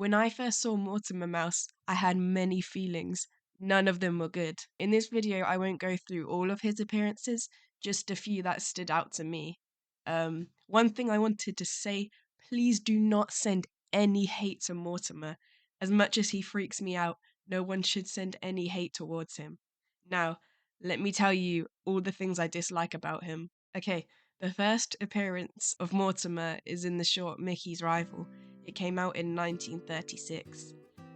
When I first saw Mortimer Mouse, I had many feelings. None of them were good. In this video, I won't go through all of his appearances, just a few that stood out to me. One thing I wanted to say, please do not send any hate to Mortimer. As much as he freaks me out, no one should send any hate towards him. Now, let me tell you all the things I dislike about him. Okay, the first appearance of Mortimer is in the short Mickey's Rival. It came out in 1936.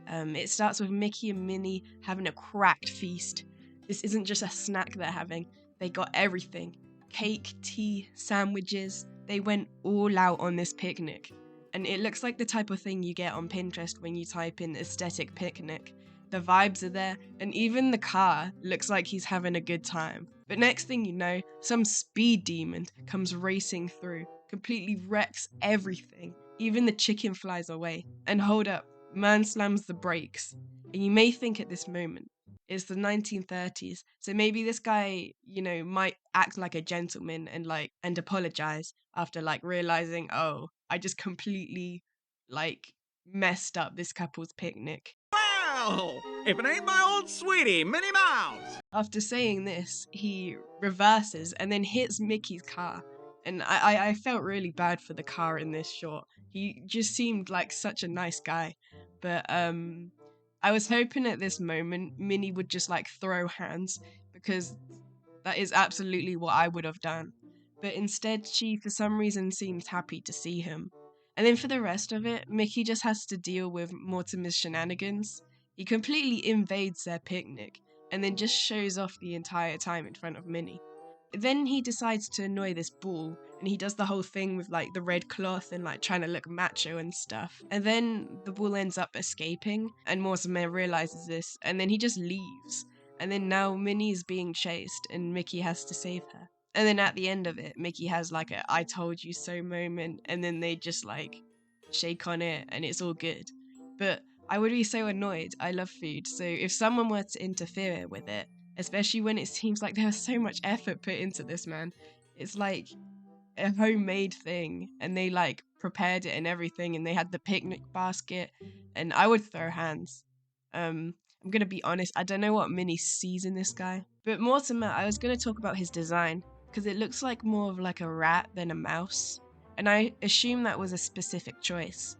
It starts with Mickey and Minnie having a cracked feast. This isn't just a snack they're having, they got everything. Cake, tea, sandwiches. They went all out on this picnic. And it looks like the type of thing you get on Pinterest when you type in aesthetic picnic. The vibes are there, and even the car looks like he's having a good time. But next thing you know, some speed demon comes racing through, completely wrecks everything. Even the chicken flies away. And hold up, man slams the brakes. And you may think at this moment, it's the 1930s, so maybe this guy, might act like a gentleman and apologize after realizing, oh, I just completely messed up this couple's picnic. Well, if it ain't my old sweetie, Minnie Mouse! After saying this, he reverses and then hits Mickey's car. And I felt really bad for the car in this shot. He just seemed like such a nice guy. But I was hoping at this moment Minnie would just throw hands, because that is absolutely what I would have done. But instead, she for some reason seems happy to see him. And then for the rest of it, Mickey just has to deal with Mortimer's shenanigans. He completely invades their picnic and then just shows off the entire time in front of Minnie. Then he decides to annoy this bull, and he does the whole thing with the red cloth and trying to look macho and stuff. And then the bull ends up escaping, and Mortimer realizes this, and then he just leaves. And then now Minnie's being chased, and Mickey has to save her. And then at the end of it, Mickey has a I told you so moment, and then they just shake on it, and it's all good. But I would be so annoyed. I love food, so if someone were to interfere with it, especially when it seems like there was so much effort put into this, man. It's like a homemade thing, and they prepared it and everything, and they had the picnic basket, and I would throw hands. I'm gonna be honest, I don't know what Minnie sees in this guy. But Mortimer, I was gonna talk about his design, because it looks like more of a rat than a mouse, and I assume that was a specific choice.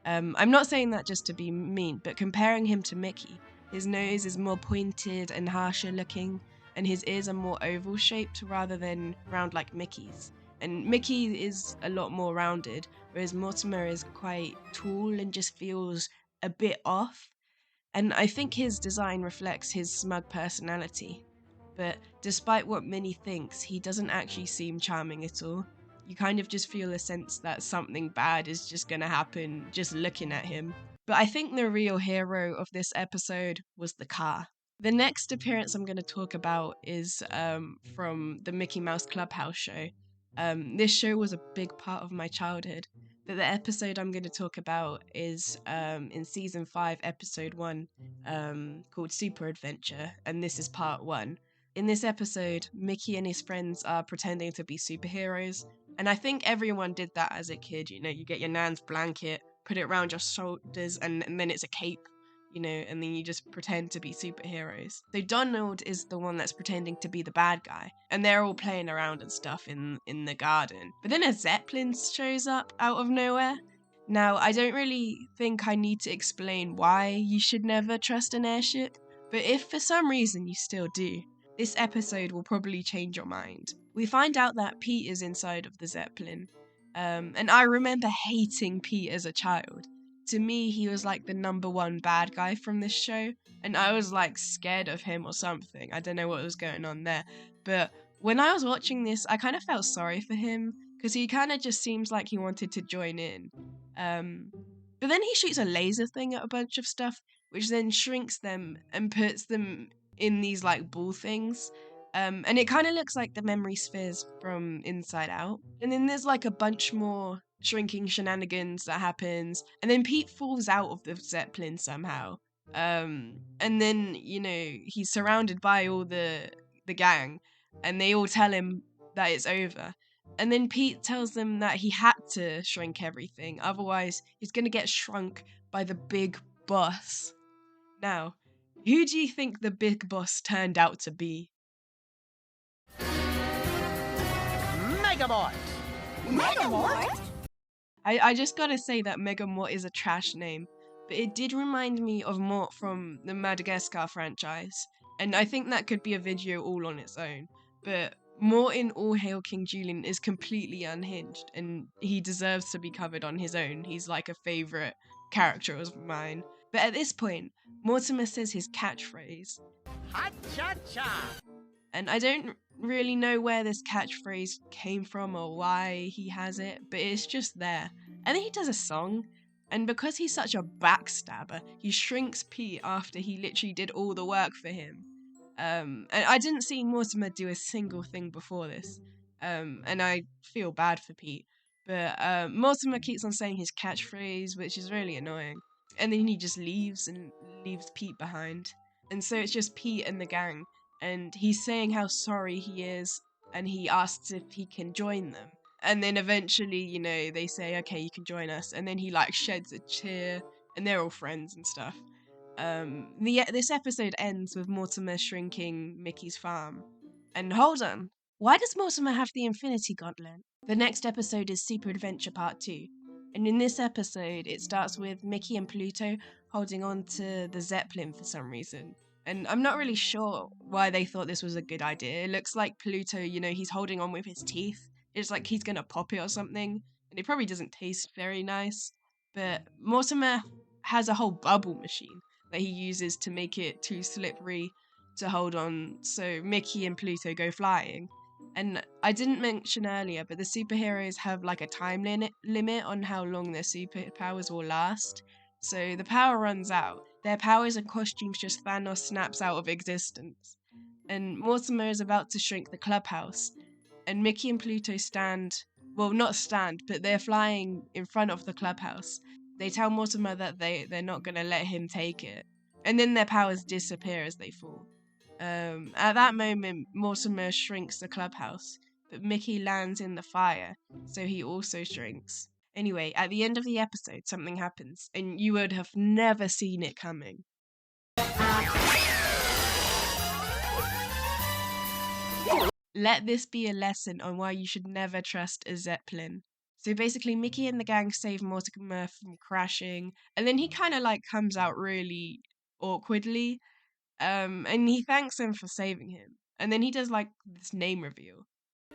I'm not saying that just to be mean, but comparing him to Mickey, his nose is more pointed and harsher looking, and his ears are more oval shaped rather than round like Mickey's. And Mickey is a lot more rounded, whereas Mortimer is quite tall and just feels a bit off. And I think his design reflects his smug personality. But despite what Minnie thinks, he doesn't actually seem charming at all. You kind of just feel a sense that something bad is just gonna happen just looking at him. But I think the real hero of this episode was the car. The next appearance I'm going to talk about is from the Mickey Mouse Clubhouse show. This show was a big part of my childhood, but the episode I'm going to talk about is in season 5, episode 1, called Super Adventure, and this is part 1. In this episode, Mickey and his friends are pretending to be superheroes, and I think everyone did that as a kid. You get your nan's blanket, put it around your shoulders, and then it's a cape, and then you just pretend to be superheroes. So Donald is the one that's pretending to be the bad guy, and they're all playing around and stuff in the garden. But then a Zeppelin shows up out of nowhere. Now, I don't really think I need to explain why you should never trust an airship, but if for some reason you still do, this episode will probably change your mind. We find out that Pete is inside of the Zeppelin, and I remember hating Pete as a child. To me, he was the number one bad guy from this show, and I was scared of him or something. I don't know what was going on there, but when I was watching this, I kind of felt sorry for him, because he kind of just seems like he wanted to join in. But then he shoots a laser thing at a bunch of stuff, which then shrinks them and puts them in these ball things. And it kind of looks like the memory spheres from Inside Out. And then there's a bunch more shrinking shenanigans that happens. And then Pete falls out of the Zeppelin somehow. And then, he's surrounded by all the gang, and they all tell him that it's over. And then Pete tells them that he had to shrink everything, otherwise he's going to get shrunk by the big boss. Now, who do you think the big boss turned out to be? Megamort! Megamort? I just gotta say that Megamort is a trash name, but it did remind me of Mort from the Madagascar franchise, and I think that could be a video all on its own. But Mort in All Hail King Julian is completely unhinged, and he deserves to be covered on his own. He's like a favorite character of mine. But at this point, Mortimer says his catchphrase, Ha-cha-cha! and I don't really know where this catchphrase came from or why he has it, but it's just there. And then he does a song, and because he's such a backstabber, he shrinks Pete after he literally did all the work for him. And I didn't see Mortimer do a single thing before this, and I feel bad for Pete. But Mortimer keeps on saying his catchphrase, which is really annoying. And then he just leaves and leaves Pete behind. And so it's just Pete and the gang, and he's saying how sorry he is, and he asks if he can join them. And then eventually, they say, okay, you can join us. And then he like sheds a tear, and they're all friends and stuff. This episode ends with Mortimer shrinking Mickey's farm. And hold on, why does Mortimer have the Infinity Gauntlet? The next episode is Super Adventure Part 2. And in this episode, it starts with Mickey and Pluto holding on to the Zeppelin for some reason. And I'm not really sure why they thought this was a good idea. It looks like Pluto, he's holding on with his teeth. It's like he's gonna pop it or something. And it probably doesn't taste very nice. But Mortimer has a whole bubble machine that he uses to make it too slippery to hold on so Mickey and Pluto go flying. And I didn't mention earlier, but the superheroes have like a time limit on how long their superpowers will last. So the power runs out. Their powers and costumes just Thanos snaps out of existence. And Mortimer is about to shrink the clubhouse. And Mickey and Pluto not stand, but they're flying in front of the clubhouse. They tell Mortimer that they're not going to let him take it. And then their powers disappear as they fall. At that moment, Mortimer shrinks the clubhouse, but Mickey lands in the fire, so he also shrinks. Anyway, at the end of the episode, something happens, and you would have never seen it coming. Let this be a lesson on why you should never trust a Zeppelin. So basically, Mickey and the gang save Mortimer from crashing, and then he kind of like comes out really awkwardly, and he thanks them for saving him. And then he does like this name reveal.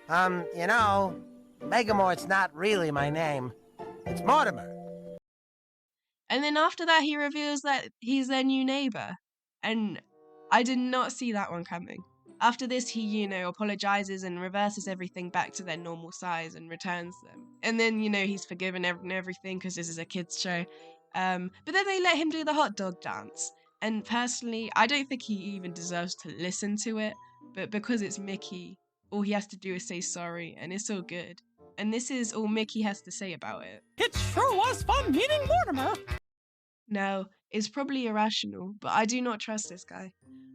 You know, Megamort's not really my name. It's Mortimer. And then after that, he reveals that he's their new neighbor. And I did not see that one coming. After this, he, apologizes and reverses everything back to their normal size and returns them. And then, he's forgiven everything because this is a kid's show. But then they let him do the hot dog dance. And personally, I don't think he even deserves to listen to it. But because it's Mickey, all he has to do is say sorry, and it's all good. And this is all Mickey has to say about it. It sure was fun meeting Mortimer. Now, it's probably irrational, but I do not trust this guy.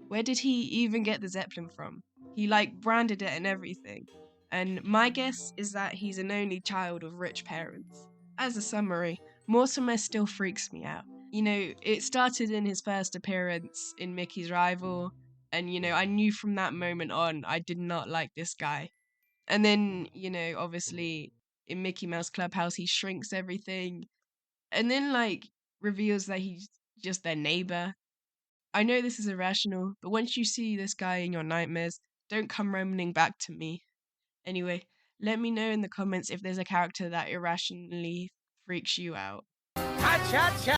Where did he even get the Zeppelin from? He branded it and everything. And my guess is that he's an only child of rich parents. As a summary, Mortimer still freaks me out. It started in his first appearance in Mickey's Rival, and I knew from that moment on I did not like this guy. And then, obviously in Mickey Mouse Clubhouse he shrinks everything, and then reveals that he's just their neighbor. I know this is irrational, but once you see this guy in your nightmares, don't come rambling back to me. Anyway, let me know in the comments if there's a character that irrationally freaks you out. Ha-cha-cha!